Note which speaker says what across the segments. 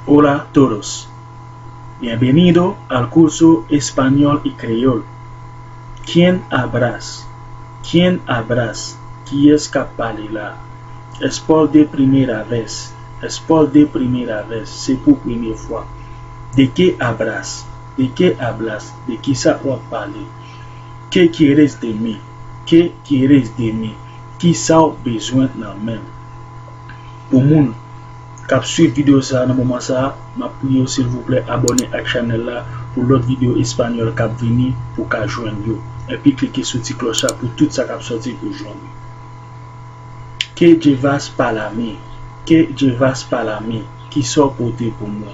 Speaker 1: Hola a todos. Bienvenido al curso Español y Creol. ¿Quién habrás? ¿Quién habrás? ¿Qui es capaz de là? Es por de primera vez. Es por de primera vez. C'est pour première fois. ¿De qué habrás? ¿De qué hablas? ¿De qui ça va parler? ¿Qué quieres de mí? ¿Qué quieres de mí? Qui ça a besoin de même? Pour moun kap suivre vidéo ça dans moment ça, m'a prié s'il vous plaît abonner à la chaîne là pour l'autre vidéo espagnol kap vini pour ka joindre yo. Et puis cliquer sur petit cloche pour tout ça kap sorti pour joindre. Que llevas para mí? Que llevas para mí? Qui sort porter pour moi?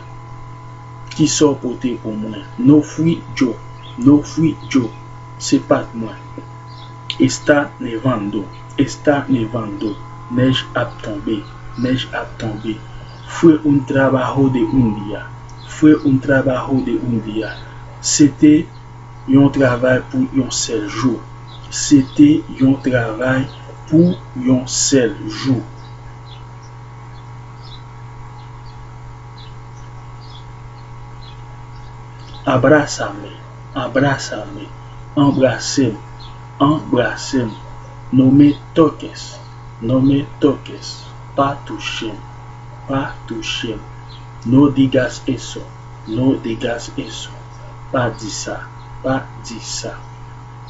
Speaker 1: Qui sort porter pour moi? No fui yo. No fui yo. C'est pas moi. Está nevando. Está nevando. Neige a tombé. Neige a tombé. Fue un trabajo de un día. Fue un trabajo de un día. C'était un travail pour un seul jour. C'était un travail pour un seul jour. Abrázame, abrázame, embrassez, embrassez. No me toques, no me toques, pas toucher. Pas toucher. No digas eso. No digas eso. Pas di ça. Pas di ça.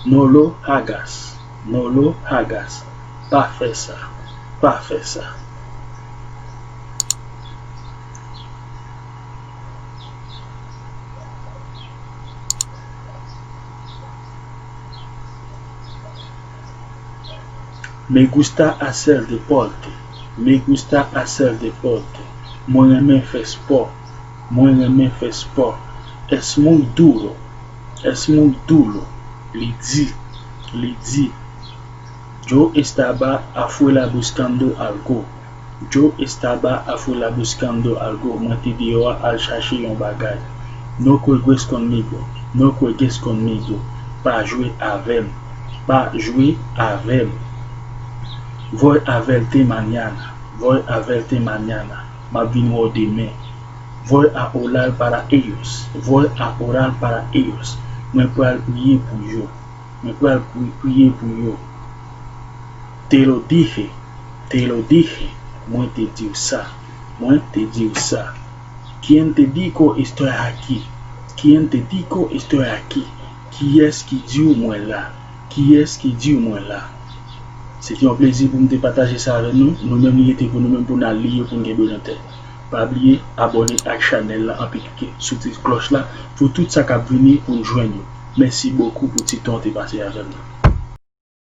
Speaker 1: No lo hagas. No lo hagas. Pas faire ça. Pas faire ça. Me gusta hacer deporte. Me gusta hacer deporte. Moi j'aime faire sport. Moi j'aime faire sport. Es muy duro. Es muy duro. Li di. Yo estaba afuera buscando algo. Yo estaba afuera buscando algo. Moi te dio al chercher un bagay. No juegues conmigo. No juegues conmigo. Pas jouer avec. Pas jouer avec. Voy a verte mañana. Voy a verte mañana. Ma vino demain. Voy a orar para ellos. Voy a orar para ellos. Me puedo prier pour yo. Me puedo prier pour yo. Te lo dije. Te lo dije. Moi te digo ça. Moi te digo ça. ¿Quién te dijo estoy aquí? ¿Quién te dijo estoy aquí? Qui est-ce qui dit moi là? Qui est-ce qui dit moi là? C'était un plaisir pour me partager ça avec nous. Nous-mêmes, nous étions pour nous-mêmes pour nous lire, pour nous besoin de pas oublier abonner à la chaîne là, et puis cliquer sur cette cloche là pour tout ça qui va venir pour nous joindre. Merci beaucoup pour tout le temps que tu as passé avec nous.